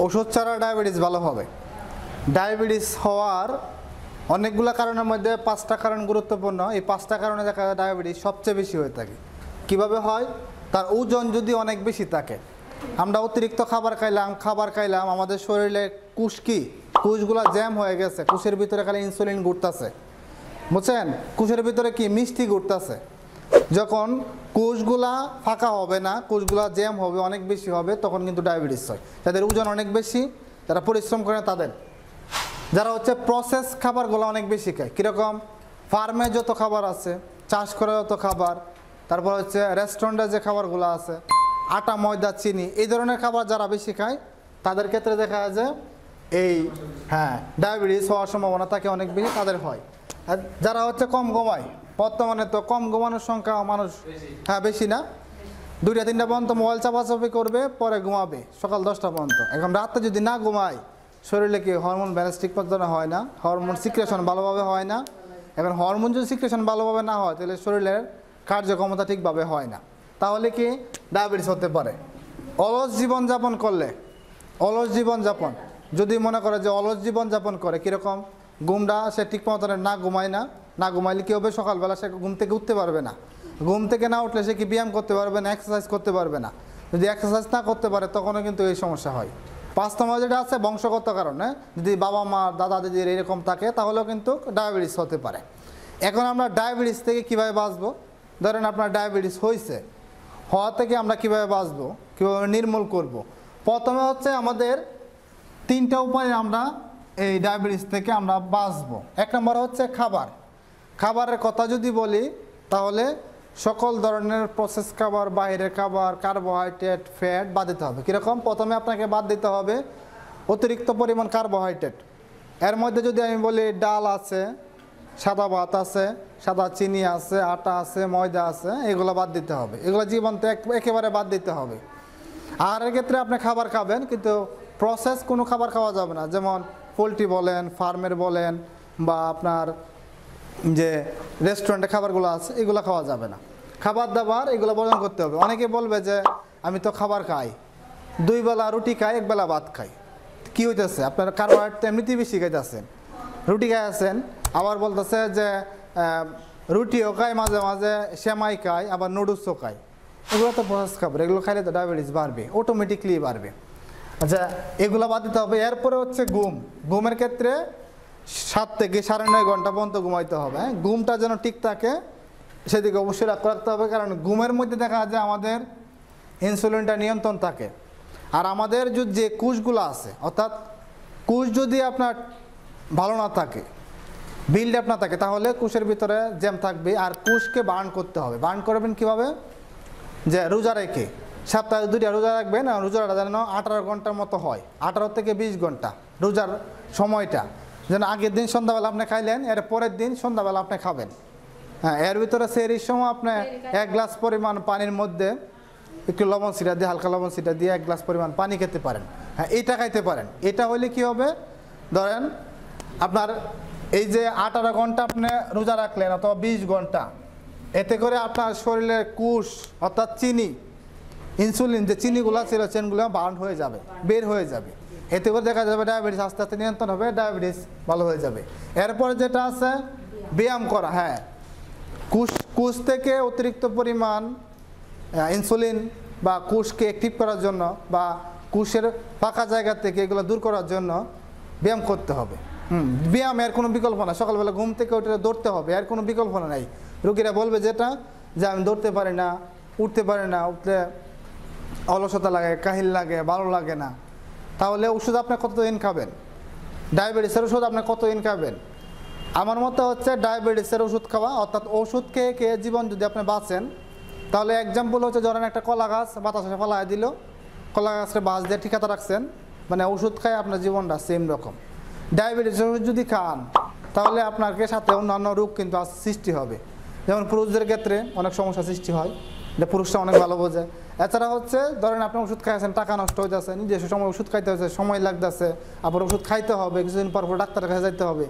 ওষুধ ছাড়া ডায়াবেটিস ভালো হবে। ডায়াবেটিস হওয়ার অনেকগুলো কারণের মধ্যে 5টা কারণ গুরুত্বপূর্ণ। এই 5টা কারণে দেখা যায় ডায়াবেটিস সবচেয়ে বেশি হয়ে থাকে। কিভাবে হয়? তার ওজন যদি অনেক বেশি থাকে, আমরা অতিরিক্ত খাবার খাইলাম, আমাদের শরীরে কুশগুলা জ্যাম হয়ে গেছে, কুশের ভিতরে খালি ইনসুলিন ঘুরতেছে, বুঝছেন? কুশের ভিতরে কি মিষ্টি ঘুরতেছে। যখন কোষগুলা ফাঁকা হবে না, কোষগুলা জ্যাম হবে, অনেক বেশি হবে, তখন কিন্তু ডায়াবেটিস হয়। যাদের ওজন অনেক বেশি, যারা পরিশ্রম করে তাদের, যারা হচ্ছে প্রসেস খাবারগুলো অনেক বেশি খায়। কীরকম? ফার্মে যত খাবার আছে, চাষ করা যত খাবার, তারপর হচ্ছে রেস্টুরেন্টে যে খাবারগুলো আছে, আটা ময়দা চিনি, এই ধরনের খাবার যারা বেশি খায় তাদের ক্ষেত্রে দেখা যায় এই ডায়াবেটিস হওয়ার সম্ভাবনা থাকে অনেক বেশি, তাদের হয়। আর যারা হচ্ছে কম ঘুমায়, বর্তমানে তো কম ঘুমানোর সংখ্যা মানুষ বেশি না, 2টা-3টা পর্যন্ত মোবাইল চাপাচাপি করবে, পরে ঘুমাবে সকাল 10টা পর্যন্ত। এখন রাতে যদি না ঘুমায়, শরীরে কি হরমোন ব্যালেন্স ঠিক মতো হয় না, হরমোন সিক্রেশন ভালোভাবে হয় না। এখন হরমোন যদি সিক্রেশন ভালোভাবে না হয়, তাহলে শরীরের কার্যক্ষমতা ঠিকভাবে হয় না, তাহলে কি ডায়াবেটিস হতে পারে। অলস জীবনযাপন যদি মনে করে যে অলস জীবনযাপন করে, কীরকম? ঘুমটা সে ঠিক মতো না ঘুমাইলে কী হবে? সকালবেলা সে ঘুম থেকে উঠতে পারবে না, ঘুম থেকে না উঠলে সে কি ব্যায়াম করতে পারবে না, এক্সারসাইজ করতে পারবে না। যদি এক্সারসাইজ না করতে পারে, তখনও কিন্তু এই সমস্যা হয়। 5 নম্বর যেটা আছে বংশগত কারণে, যদি বাবা মা দাদা দিদির এরকম থাকে, তাহলেও কিন্তু ডায়াবেটিস হতে পারে। এখন আমরা ডায়াবেটিস থেকে কীভাবে বাঁচবো? ধরেন আপনার ডায়াবেটিস হয়েছে, হওয়া থেকে আমরা কীভাবে বাঁচবো, কীভাবে নির্মূল করব? প্রথমে হচ্ছে আমাদের 3টা উপায়ে আমরা এই ডায়াবেটিস থেকে আমরা বাঁচবো। 1 নম্বর হচ্ছে খাবারের কথা যদি বলি, তাহলে সকল ধরনের প্রসেস খাবার, বাইরের খাবার, কার্বোহাইড্রেট, ফ্যাট বাদ দিতে হবে। কীরকম? প্রথমে আপনাকে বাদ দিতে হবে অতিরিক্ত পরিমাণ কার্বোহাইড্রেট। এর মধ্যে যদি আমি বলি, ডাল আছে, সাদা ভাত আছে, সাদা চিনি আছে, আটা আছে, ময়দা আছে, এগুলো বাদ দিতে হবে। এগুলো জীবনতে একেবারে বাদ দিতে হবে। আহারের ক্ষেত্রে আপনি খাবার খাবেন, কিন্তু প্রসেস কোনো খাবার খাওয়া যাবে না, যেমন পোলট্রি বলেন, ফার্মের বলেন, বা আপনার যে রেস্টুরেন্টে খাবারগুলো আছে, এগুলো খাওয়া যাবে না। খাবার দাবার এগুলো বর্জন করতে হবে। অনেকে বলবে যে আমি তো খাবার খাই, 2 বেলা রুটি খাই, 1 বেলা ভাত খাই, কী হইতেছে? আপনার কার্বোহাইড্রেট এমনিতেই বেশি খাইতেছেন, রুটি খাইতেছেন, আবার বলতেছে যে রুটিও খাই, মাঝে মাঝে সেমাই খাই, আবার নুডলসও খাই। এগুলো তো প্রসেস খাবার, এগুলো খাইলে তো ডায়াবেটিস বাড়বে, অটোমেটিকলি বাড়বে। আচ্ছা, এগুলো বাদ দিতে হবে। এরপরে হচ্ছে ঘুমের ক্ষেত্রে 7 থেকে 9.5 ঘন্টা পর্যন্ত ঘুমাইতে হবে। ঘুমটা যেন ঠিক থাকে সেদিকে অবশ্যই লক্ষ্য রাখতে হবে, কারণ ঘুমের মধ্যে দেখা যায় আমাদের ইনসুলিনটা নিয়ন্ত্রণ থাকে। আর আমাদের যে কোষগুলো আছে, অর্থাৎ কোষ যদি আপনার ভালো না থাকে, বিল্ড আপ না থাকে, তাহলে কোষের ভিতরে জ্যাম থাকবে। আর কোষকে বার্ন করতে হবে। বার্ন করবেন কীভাবে? যে রোজা রেখে, সপ্তাহে 2টা রোজা রাখবেন, আর রোজাটা যেন 18 ঘন্টার মতো হয়, 18 থেকে 20 ঘন্টা রোজার সময়টা। যেন আগের দিন সন্ধ্যাবেলা আপনি খাইলেন, এর পরের দিন সন্ধ্যাবেলা আপনি খাবেন। এর ভিতরে সেহরির সময় আপনি 1 গ্লাস পরিমাণ পানির মধ্যে একটু লবণ ছিটা দিয়ে, হালকা লবণ ছিটা দিয়ে 1 গ্লাস পরিমাণ পানি খেতে পারেন। এইটা খাইতে পারেন। এটা হইলে কি হবে? ধরেন আপনার এই যে 18 ঘন্টা আপনি রোজা রাখলেন, অথবা 20 ঘন্টা, এতে করে আপনার শরীরের কোষ, অর্থাৎ চিনি, ইনসুলিন যে চিনিগুলো ছিল, চেনগুলো বার্ন হয়ে যাবে, বের হয়ে যাবে। এতে করে দেখা যাবে ডায়াবেটিস আস্তে আস্তে নিয়ন্ত্রণ হবে, ডায়াবেটিস ভালো হয়ে যাবে। এরপরে যেটা আছে ব্যায়াম করা। কোষ থেকে অতিরিক্ত পরিমাণ ইনসুলিন বা কোষকে অ্যাক্টিভ করার জন্য, বা কোষের ফাঁকা জায়গা থেকে এগুলো দূর করার জন্য ব্যায়াম করতে হবে। ব্যায়াম এর কোনো বিকল্প না। সকালবেলা ঘুম থেকে উঠে দৌড়তে হবে, এর কোনো বিকল্প নাই। রোগীরা বলবে যেটা, যে আমি দৌড়তে পারি না, উঠতে পারি না, উঠলে অলসতা লাগে, কাহিল লাগে, ভালো লাগে না, তাহলে ওষুধ আপনি কতদিন খাবেন? ডায়াবেটিসের ওষুধ আপনি কতদিন খাবেন? আমার মতে হচ্ছে ডায়াবেটিসের ওষুধ খাওয়া, অর্থাৎ ওষুধ খেয়ে জীবন যদি আপনি বাঁচেন, তাহলে এক্সাম্পল হচ্ছে, ধরেন একটা কলা গাছ বাতাসে ফেলায় দিল, কলা গাছটা বাঁশ দিয়ে ঠিকাতে রাখছেন, মানে ওষুধ খায় আপনার জীবনটা সেম রকম। ডায়াবেটিসের ওষুধ যদি খান, তাহলে আপনাকে সাথে অন্যান্য রোগ কিন্তু সৃষ্টি হবে। যেমন পুরুষদের ক্ষেত্রে অনেক সমস্যা সৃষ্টি হয়, যে পুরুষরা অনেক ভালো বোঝে। এছাড়া হচ্ছে ধরেন আপনি ওষুধ খাইছেন, টাকা নষ্ট হয়ে যাচ্ছে, নিজস্ব সময় ওষুধ খাইতে হচ্ছে, সময় লাগতেছে, আবার ওষুধ খাইতে হবে, কিছুদিন পর ডাক্তারের কাছে যাইতে হবে।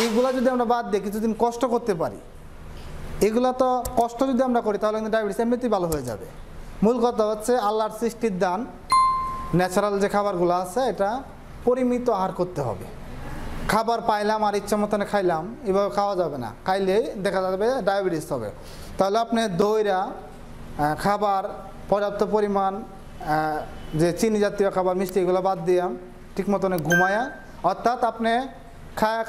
এইগুলা যদি আমরা বাদ দিয়ে কিছুদিন কষ্ট করতে পারি, এগুলা তো কষ্ট যদি আমরা করি, তাহলে কিন্তু ডায়াবেটিস এমনিতেই ভালো হয়ে যাবে। মূল কথা হচ্ছে আল্লাহর সৃষ্টির দান, ন্যাচারাল যে খাবারগুলো আছে এটা পরিমিত আহার করতে হবে। খাবার পাইলাম আর ইচ্ছা মতন খাইলাম এভাবে খাওয়া যাবে না, খাইলে দেখা যাবে ডায়াবেটিস হবে। তাহলে আপনি দইরা খাবার পর্যাপ্ত পরিমাণ যে চিনি জাতীয় খাবার মিষ্টি এগুলো বাদ দিয়া ঠিক মতনে ঘুমায়া, অর্থাৎ আপনি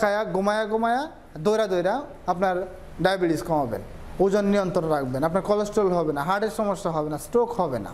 খায়া ঘুমায়া দইরা আপনার ডায়াবেটিস কমাবেন, ওজন নিয়ন্ত্রণ রাখবেন, আপনার কোলেস্ট্রল হবে না, হার্টের সমস্যা হবে না, স্ট্রোক হবে না।